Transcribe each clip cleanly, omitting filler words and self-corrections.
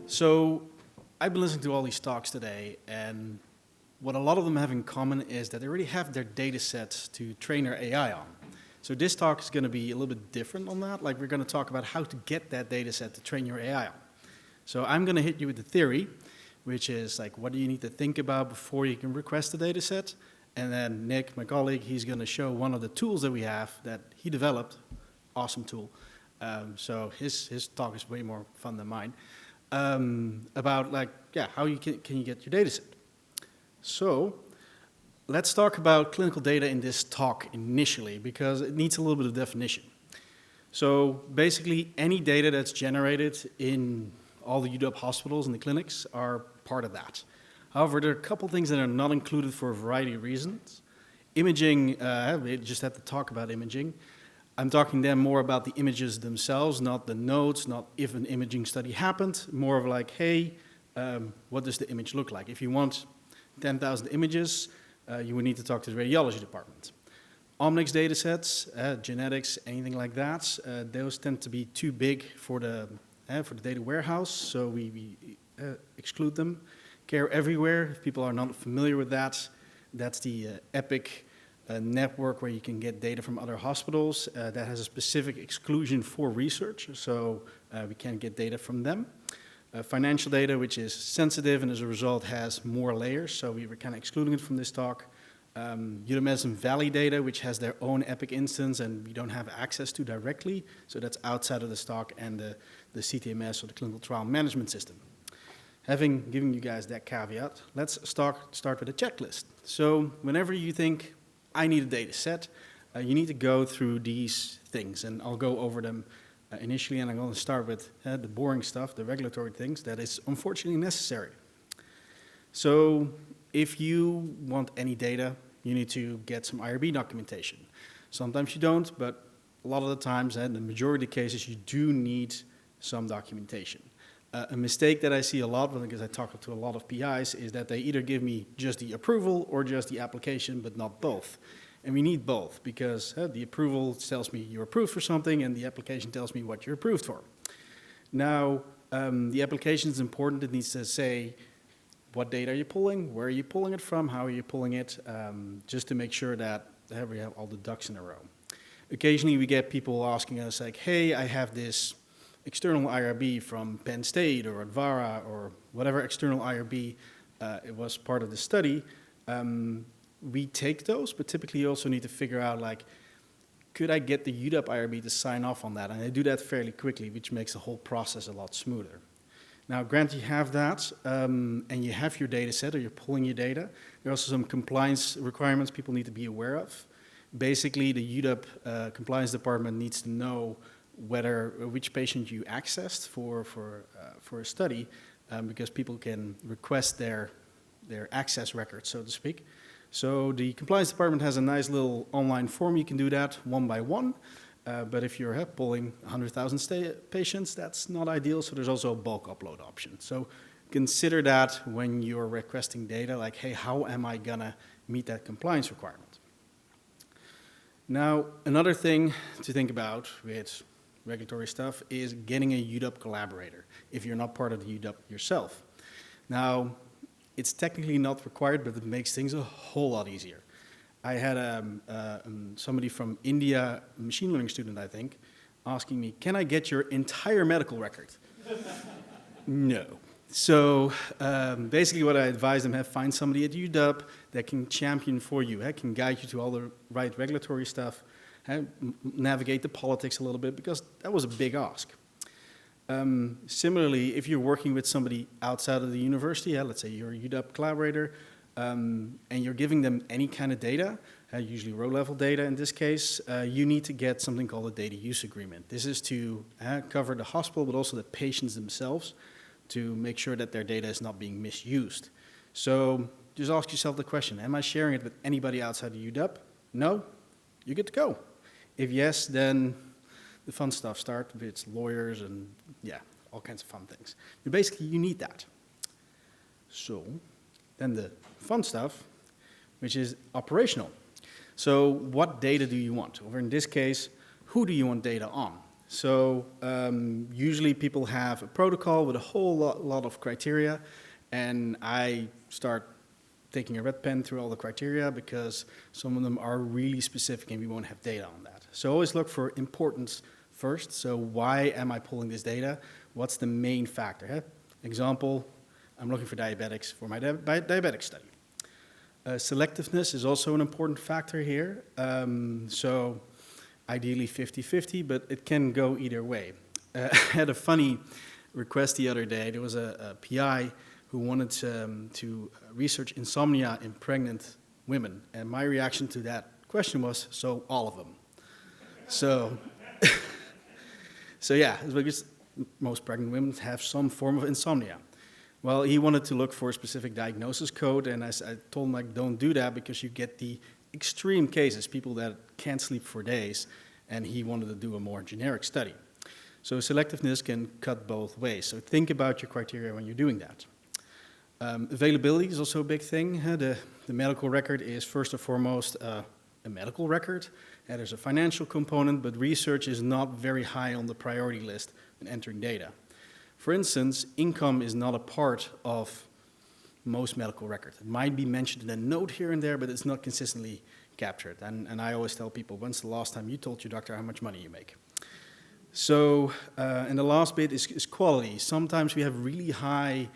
So I've been listening to all these talks today, and what a lot of them have in common is that they already have their data sets to train their AI on. So this talk is going to be a little bit different on that. Like, we're going to talk about how to get that data set to train your AI on. So I'm going to hit you with the theory, which is like, what do you need to think about before you can request a data set? And then Nick, my colleague, he's going to show one of the tools that we have that he developed. Awesome tool. So his talk is way more fun than mine. About like, yeah, how you can you get your data set. So let's talk about clinical data in this talk initially, because it needs a little bit of definition. So basically, any data that's generated in all the UW hospitals and the clinics are part of that. However, there are a couple things that are not included for a variety of reasons. Imaging, we just had to talk about imaging. I'm talking then more about the images themselves, not the notes, not if an imaging study happened, more of like, hey, what does the image look like? If you want 10,000 images, you would need to talk to the radiology department. Omnics data sets, genetics, anything like that, those tend to be too big for the data warehouse, so we exclude them. Care Everywhere, if people are not familiar with that, that's the Epic network where you can get data from other hospitals. That has a specific exclusion for research, so we can't get data from them. Financial data, which is sensitive and as a result has more layers, so we were kind of excluding it from this talk. UW Medicine Valley data, which has their own Epic instance and we don't have access to directly, so that's outside of this talk, and the CTMS, or the Clinical Trial Management System. Having given you guys that caveat, let's start with a checklist. So whenever you think, I need a data set, you need to go through these things, and I'll go over them initially, and I'm going to start with the boring stuff, the regulatory things that is unfortunately necessary. So if you want any data, you need to get some IRB documentation. Sometimes you don't, but a lot of the times, and the majority of the cases, you do need some documentation. A mistake that I see a lot, because I talk to a lot of PIs, is that they either give me just the approval or just the application, but not both. And we need both, because the approval tells me you're approved for something, and the application tells me what you're approved for. Now, the application is important. It needs to say, what data are you pulling, where are you pulling it from, how are you pulling it, just to make sure that we have all the ducks in a row. Occasionally, we get people asking us, like, hey, I have this external IRB from Penn State or Advara or whatever external IRB it was part of the study. We take those, but typically you also need to figure out, like, could I get the UW IRB to sign off on that? And I do that fairly quickly, which makes the whole process a lot smoother. Now, granted you have that, and you have your data set, or you're pulling your data, there are also some compliance requirements people need to be aware of. Basically, the UW compliance department needs to know which patient you accessed for a study, because people can request their access records, so to speak. So the compliance department has a nice little online form. You can do that one by one, but if you're pulling 100,000 patients, that's not ideal, so there's also a bulk upload option. So consider that when you're requesting data, like, hey, how am I gonna meet that compliance requirement? Now, another thing to think about with regulatory stuff is getting a UW collaborator if you're not part of the UW yourself. Now, it's technically not required, but it makes things a whole lot easier. I had somebody from India, a machine learning student, I think, asking me, can I get your entire medical record? No. So basically what I advise them, find somebody at UW that can champion for you, can guide you to all the right regulatory stuff, navigate the politics a little bit, because that was a big ask. Similarly, if you're working with somebody outside of the university, let's say you're a UW collaborator, and you're giving them any kind of data, usually row-level data in this case, you need to get something called a data use agreement. This is to cover the hospital, but also the patients themselves, to make sure that their data is not being misused. So just ask yourself the question, am I sharing it with anybody outside of UW? No? You're good to go. If yes, then the fun stuff starts. It's lawyers and, yeah, all kinds of fun things. But basically, you need that. So then the fun stuff, which is operational. So what data do you want? Or in this case, who do you want data on? So usually people have a protocol with a whole lot of criteria, and I start taking a red pen through all the criteria because some of them are really specific and we won't have data on that. So always look for importance first. So why am I pulling this data? What's the main factor? Huh? Example, I'm looking for diabetics for my diabetic study. Selectiveness is also an important factor here. So ideally 50-50, but it can go either way. I had a funny request the other day. There was a PI who wanted to research insomnia in pregnant women. And my reaction to that question was, so all of them. So, so yeah, it's because most pregnant women have some form of insomnia. Well, he wanted to look for a specific diagnosis code, and I told him, like, don't do that because you get the extreme cases, people that can't sleep for days, and he wanted to do a more generic study. So selectiveness can cut both ways. So think about your criteria when you're doing that. Availability is also a big thing. The medical record is first and foremost a medical record. There's a financial component, but research is not very high on the priority list when entering data. For instance, income is not a part of most medical records. It might be mentioned in a note here and there, but it's not consistently captured. And I always tell people, when's the last time you told your doctor how much money you make? So, and the last bit is quality. Sometimes we have really high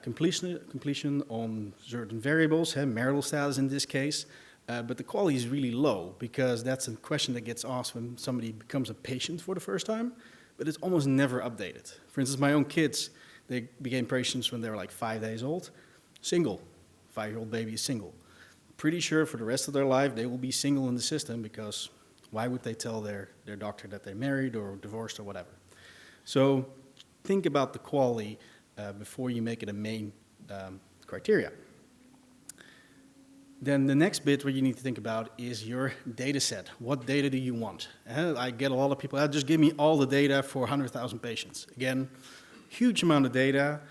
completion on certain variables, marital status in this case, but the quality is really low because that's a question that gets asked when somebody becomes a patient for the first time, but it's almost never updated. For instance, my own kids, they became patients when they were like 5 days old, single, 5-year-old baby is single. Pretty sure for the rest of their life they will be single in the system because why would they tell their doctor that they're married or divorced or whatever? So think about the quality before you make it a main criteria. Then the next bit what you need to think about is your data set. What data do you want? I get a lot of people, just give me all the data for 100,000 patients. Again, huge amount of data.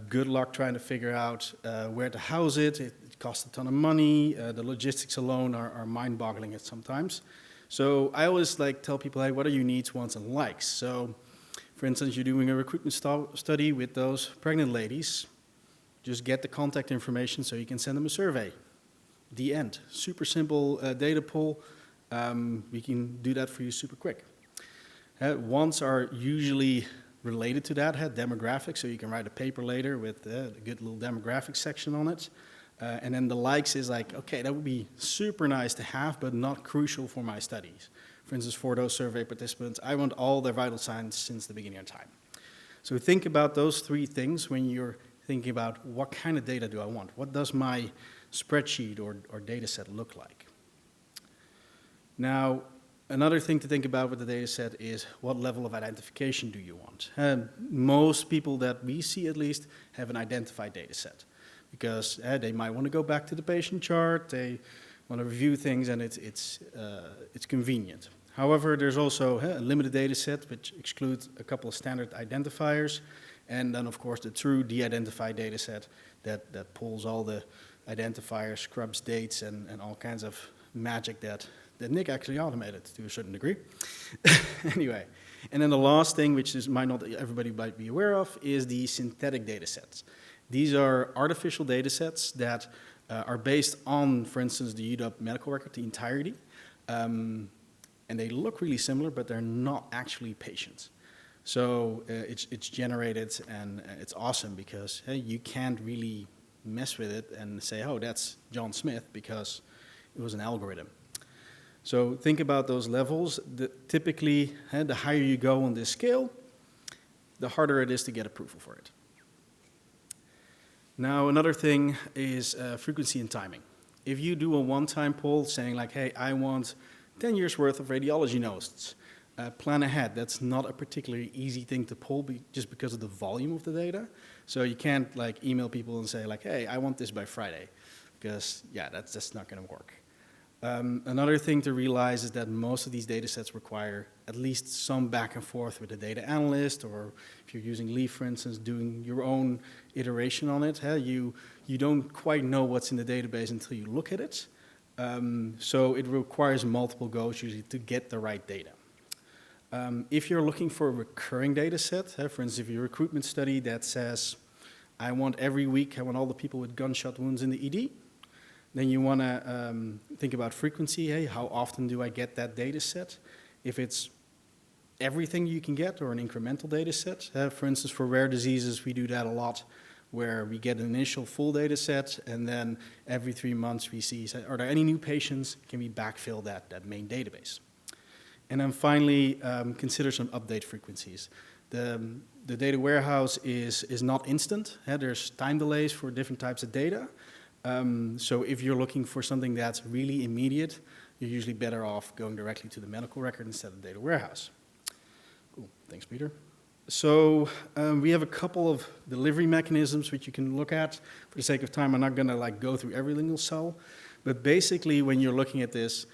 Good luck trying to figure out where to house it. It costs a ton of money. The logistics alone are mind-boggling at sometimes. So I always tell people, hey, what are your needs, wants, and likes? So for instance, you're doing a recruitment study with those pregnant ladies. Just get the contact information so you can send them a survey. The end. Super simple data pull. We can do that for you super quick. Wants are usually related to that, demographics, so you can write a paper later with a good little demographic section on it. And then the likes is like, okay, that would be super nice to have, but not crucial for my studies. For instance, for those survey participants, I want all their vital signs since the beginning of time. So think about those three things when you're thinking about what kind of data do I want? What does my spreadsheet or data set look like? Now, another thing to think about with the data set is what level of identification do you want? Most people that we see at least have an identified data set because they might want to go back to the patient chart, they want to review things, and it's convenient. However, there's also a limited data set which excludes a couple of standard identifiers, and then of course the true de-identified data set that pulls all the identifiers, scrubs dates, and all kinds of magic that Nick actually automated to a certain degree. Anyway, and then the last thing, which might not everybody might be aware of, is the synthetic data sets. These are artificial data sets that are based on, for instance, the UW medical record, the entirety, and they look really similar, but they're not actually patients. So it's generated, and it's awesome because you can't really mess with it and say, oh, that's John Smith, because it was an algorithm. So think about those levels. Typically, the higher you go on this scale, the harder it is to get approval for it. Now, another thing is frequency and timing. If you do a one-time poll saying like, hey, I want 10 years worth of radiology notes, plan ahead. That's not a particularly easy thing to pull just because of the volume of the data. So you can't email people and say like, hey, I want this by Friday, because yeah, that's just not going to work. Another thing to realize is that most of these data sets require at least some back and forth with the data analyst, or if you're using Leaf, for instance, doing your own iteration on it. You don't quite know what's in the database until you look at it. So it requires multiple goes usually to get the right data. If you're looking for a recurring data set, for instance, if you're a recruitment study that says, I want every week, I want all the people with gunshot wounds in the ED, then you want to think about frequency. Hey, how often do I get that data set? If it's everything you can get or an incremental data set, for instance, for rare diseases, we do that a lot, where we get an initial full data set, and then every 3 months we see, are there any new patients? Can we backfill that main database? And then finally, consider some update frequencies. The data warehouse is not instant. There's time delays for different types of data. So if you're looking for something that's really immediate, you're usually better off going directly to the medical record instead of the data warehouse. Cool. Thanks, Peter. So we have a couple of delivery mechanisms which you can look at. For the sake of time, I'm not going to go through every single cell. But basically, when you're looking at this,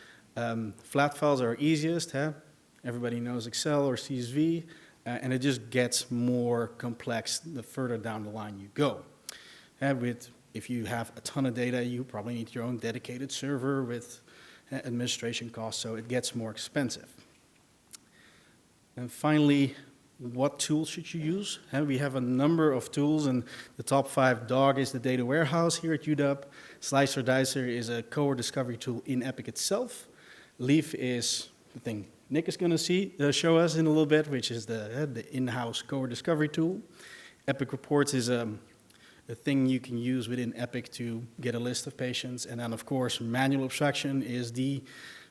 flat files are easiest. Everybody knows Excel or CSV. And it just gets more complex the further down the line you go. If you have a ton of data, you probably need your own dedicated server with administration costs, so it gets more expensive. And finally, what tools should you use? We have a number of tools, and the top 5, DOG is the data warehouse here at UW. Slicer Dicer is a cohort discovery tool in Epic itself. Leaf is the thing Nick is going to show us in a little bit, which is the in-house cohort discovery tool. Epic Reports is a thing you can use within Epic to get a list of patients. And then, of course, manual abstraction is the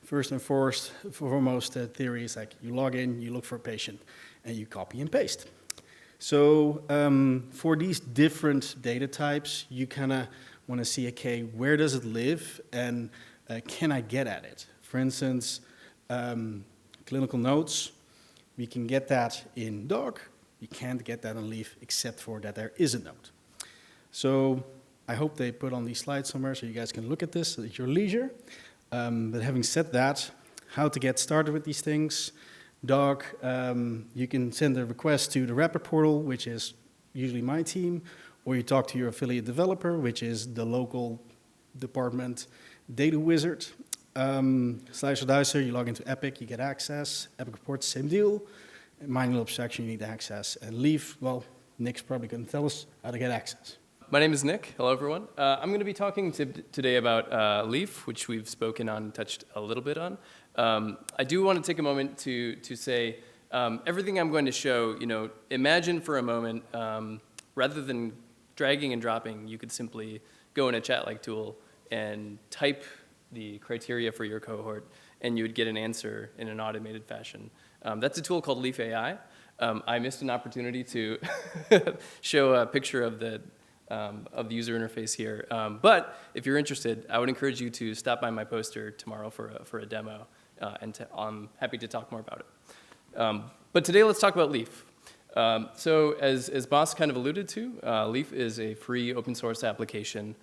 first and foremost theory. Is like you log in, you look for a patient, and you copy and paste. So for these different data types, you kind of want to see, okay, where does it live, and can I get at it? For instance, clinical notes, we can get that in DOG. We can't get that in Leaf, except for that there is a note. So I hope they put on these slides somewhere so you guys can look at this at your leisure. But having said that, how to get started with these things. DOG, you can send a request to the Rapid portal, which is usually my team, or you talk to your affiliate developer, which is the local department data wizard. Slicer Dicer, you log into Epic, you get access. Epic Reports, same deal. Manual abstraction, you need access. And Leaf, well, Nick's probably going to tell us how to get access. My name is Nick. Hello, everyone. I'm going to be talking today about Leaf, which we've spoken on and touched a little bit on. I do want to take a moment to say everything I'm going to show, imagine for a moment, rather than dragging and dropping, you could simply go in a chat-like tool and type the criteria for your cohort, and you would get an answer in an automated fashion. That's a tool called Leaf AI. I missed an opportunity to show a picture of the user interface here. But if you're interested, I would encourage you to stop by my poster tomorrow for a demo, and I'm happy to talk more about it. But today, let's talk about Leaf. So as Bas kind of alluded to, Leaf is a free open source application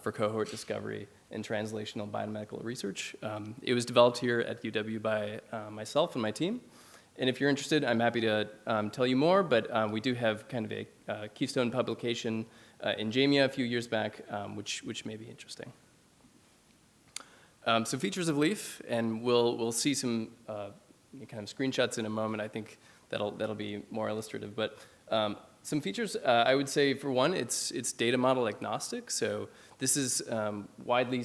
for cohort discovery and translational biomedical research. It was developed here at UW by myself and my team. And if you're interested, I'm happy to tell you more, but we do have kind of a keystone publication in JAMIA a few years back, which may be interesting. So features of Leaf, and we'll see some kind of screenshots in a moment. I think that'll be more illustrative. But some features, I would say, for one, it's data model agnostic. So this is widely,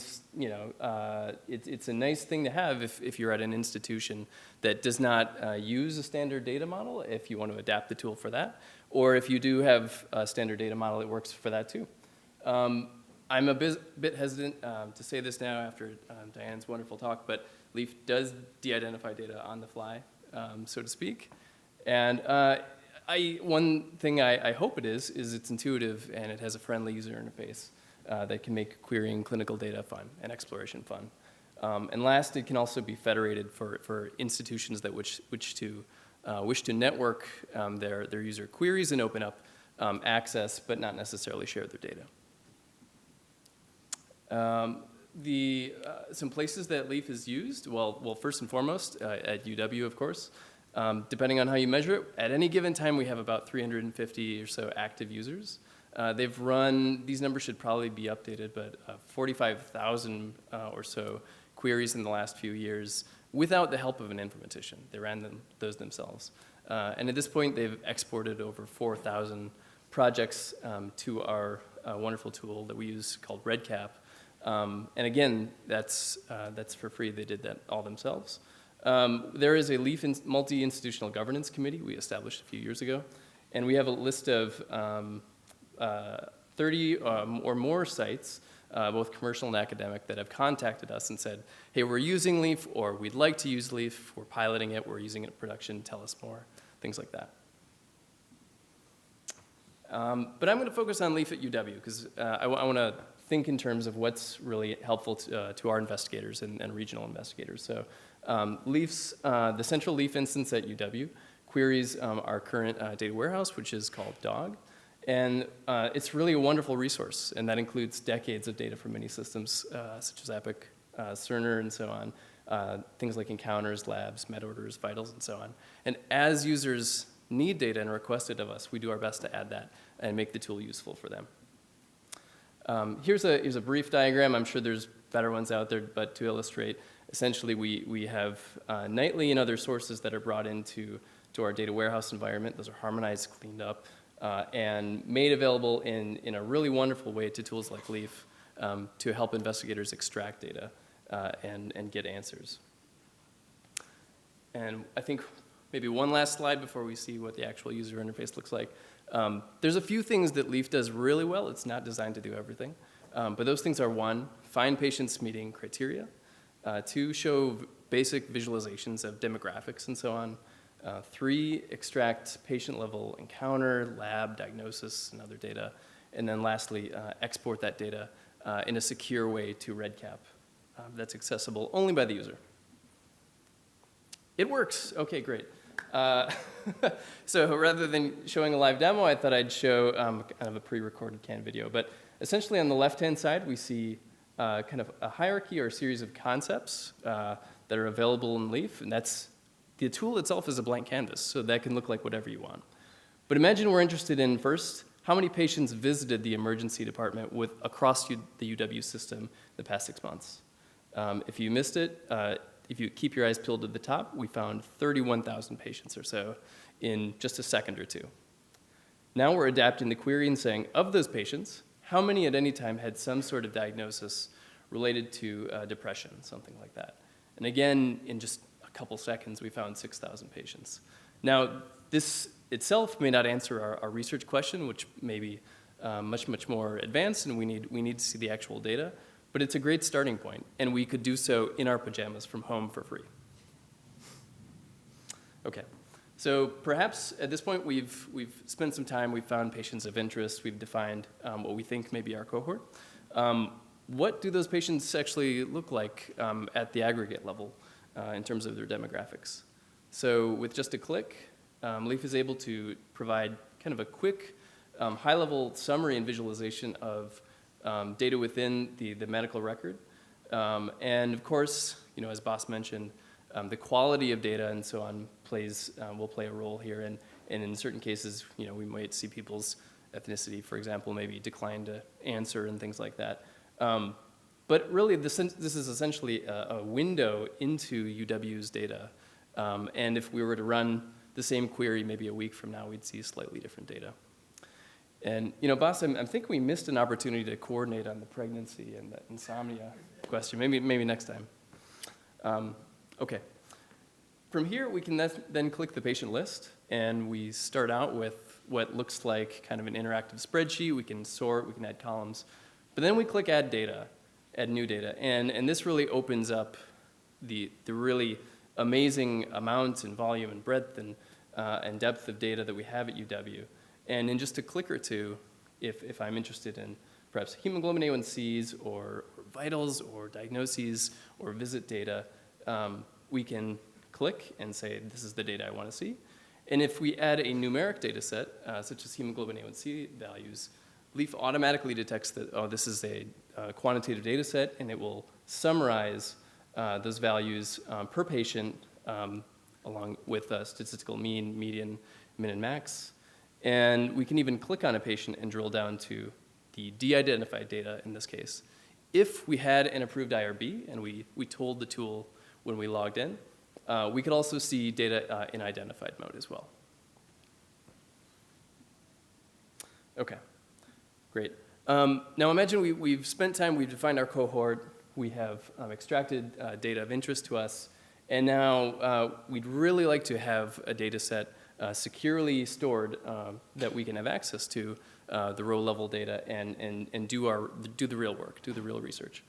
it's a nice thing to have if you're at an institution that does not use a standard data model, if you want to adapt the tool for that. Or if you do have a standard data model, it works for that too. I'm a bit hesitant to say this now after Diane's wonderful talk, but Leaf does de-identify data on the fly, so to speak. And one thing I hope it is it's intuitive and it has a friendly user interface that can make querying clinical data fun and exploration fun. And last, it can also be federated for institutions that wish to network their user queries and open up access, but not necessarily share their data. Some places that Leaf is used, well, first and foremost, at UW, of course. Depending on how you measure it, at any given time, we have about 350 or so active users. They've run, these numbers should probably be updated, but 45,000 or so queries in the last few years without the help of an informatician. They ran those themselves. And at this point, they've exported over 4,000 projects to our wonderful tool that we use called RedCap. And again, that's for free. They did that all themselves. There is a Leaf multi-institutional governance committee we established a few years ago. And we have a list of 30 or more sites, both commercial and academic, that have contacted us and said, hey, we're using Leaf, or we'd like to use Leaf, we're piloting it, we're using it in production, tell us more, things like that. But I'm going to focus on Leaf at UW, because I want to think in terms of what's really helpful to our investigators and regional investigators. So Leaf's, the central Leaf instance at UW queries our current data warehouse, which is called DOG. And it's really a wonderful resource, and that includes decades of data from many systems, such as Epic, Cerner, and so on, things like encounters, labs, med orders, vitals, and so on. And as users need data and request it of us, we do our best to add that and make the tool useful for them. Here's a brief diagram. I'm sure there's better ones out there, but to illustrate, essentially we have nightly and other sources that are brought into our data warehouse environment. Those are harmonized, cleaned up, and made available in a really wonderful way to tools like Leaf to help investigators extract data and get answers. And I think maybe one last slide before we see what the actual user interface looks like. There's a few things that Leaf does really well. It's not designed to do everything. But those things are: one, find patients meeting criteria. Two, show basic visualizations of demographics and so on. Three, extract patient-level encounter, lab, diagnosis, and other data. And then lastly, export that data in a secure way to RedCap that's accessible only by the user. It works. OK, great. So rather than showing a live demo, I thought I'd show kind of a pre-recorded canned video. But essentially, on the left-hand side, we see kind of a hierarchy or a series of concepts that are available in Leaf. And the tool itself is a blank canvas, so that can look like whatever you want. But imagine we're interested in, first, how many patients visited the emergency department across the UW system the past 6 months. If you missed it, if you keep your eyes peeled to the top, we found 31,000 patients or so in just a second or two. Now we're adapting the query and saying, of those patients, how many at any time had some sort of diagnosis related to depression, something like that. And again, in just a couple seconds, we found 6,000 patients. Now, this itself may not answer our research question, which may be much, much more advanced, and we need to see the actual data. But it's a great starting point, and we could do so in our pajamas from home for free. OK, so perhaps at this point we've spent some time, we've found patients of interest, we've defined what we think may be our cohort. What do those patients actually look like at the aggregate level in terms of their demographics? So with just a click, Leaf is able to provide kind of a quick, high-level summary and visualization of data within the medical record. And of course, as Bas mentioned, the quality of data and so on will play a role here. And in certain cases, we might see people's ethnicity, for example, maybe decline to answer and things like that. But really, this is essentially a window into UW's data. And if we were to run the same query maybe a week from now, we'd see slightly different data. And, Bas, I think we missed an opportunity to coordinate on the pregnancy and the insomnia question. Maybe next time. OK. From here, we can then click the patient list, and we start out with what looks like kind of an interactive spreadsheet. We can sort, we can add columns. But then we click Add Data, Add New Data. And this really opens up the really amazing amount and volume and breadth and depth of data that we have at UW. And in just a click or two, if I'm interested in perhaps hemoglobin A1Cs or vitals or diagnoses or visit data, we can click and say, this is the data I want to see. And if we add a numeric data set, such as hemoglobin A1C values, Leaf automatically detects that, oh, this is a quantitative data set, and it will summarize those values per patient along with statistical mean, median, min, and max. And we can even click on a patient and drill down to the de-identified data in this case. If we had an approved IRB and we told the tool when we logged in. We could also see data in identified mode as well. Okay, great. Now imagine we've spent time, we've defined our cohort, we have extracted data of interest to us, and now we'd really like to have a data set securely stored that we can have access to the row level data and do the real work, do the real research.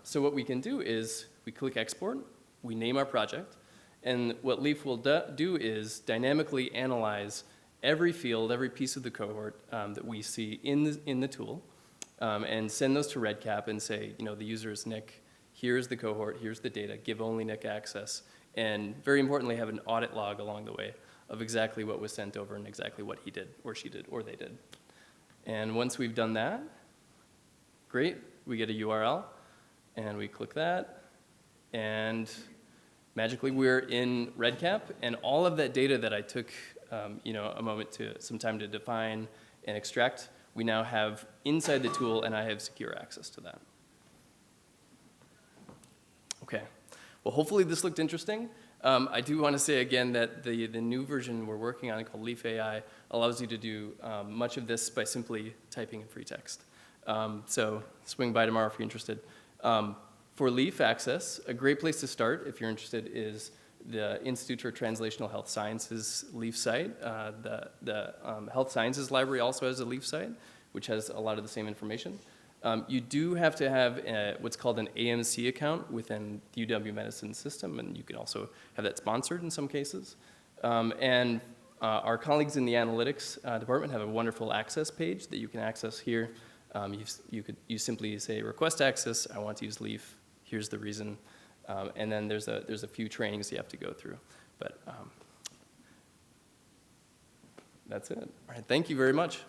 So what we can do is we click export, we name our project, and what Leaf will do is dynamically analyze every field, every piece of the cohort that we see in the tool, and send those to REDCap and say, the user is Nick, here's the cohort, here's the data, give only Nick access, and very importantly, have an audit log along the way of exactly what was sent over and exactly what he did, or she did, or they did. And once we've done that, great, we get a URL, and we click that, and magically we're in REDCap, and all of that data that I took some time to define and extract, we now have inside the tool, and I have secure access to that. Okay, well hopefully this looked interesting. I do want to say again that the new version we're working on called Leaf AI allows you to do much of this by simply typing in free text. So swing by tomorrow if you're interested. For Leaf access, a great place to start if you're interested is the Institute for Translational Health Sciences Leaf site. The Health Sciences Library also has a Leaf site, which has a lot of the same information. You do have to have what's called an AMC account within the UW Medicine system, and you can also have that sponsored in some cases. Our colleagues in the analytics department have a wonderful access page that you can access here. You simply say request access, I want to use Leaf, here's the reason, and then there's a few trainings you have to go through. But that's it. All right, thank you very much.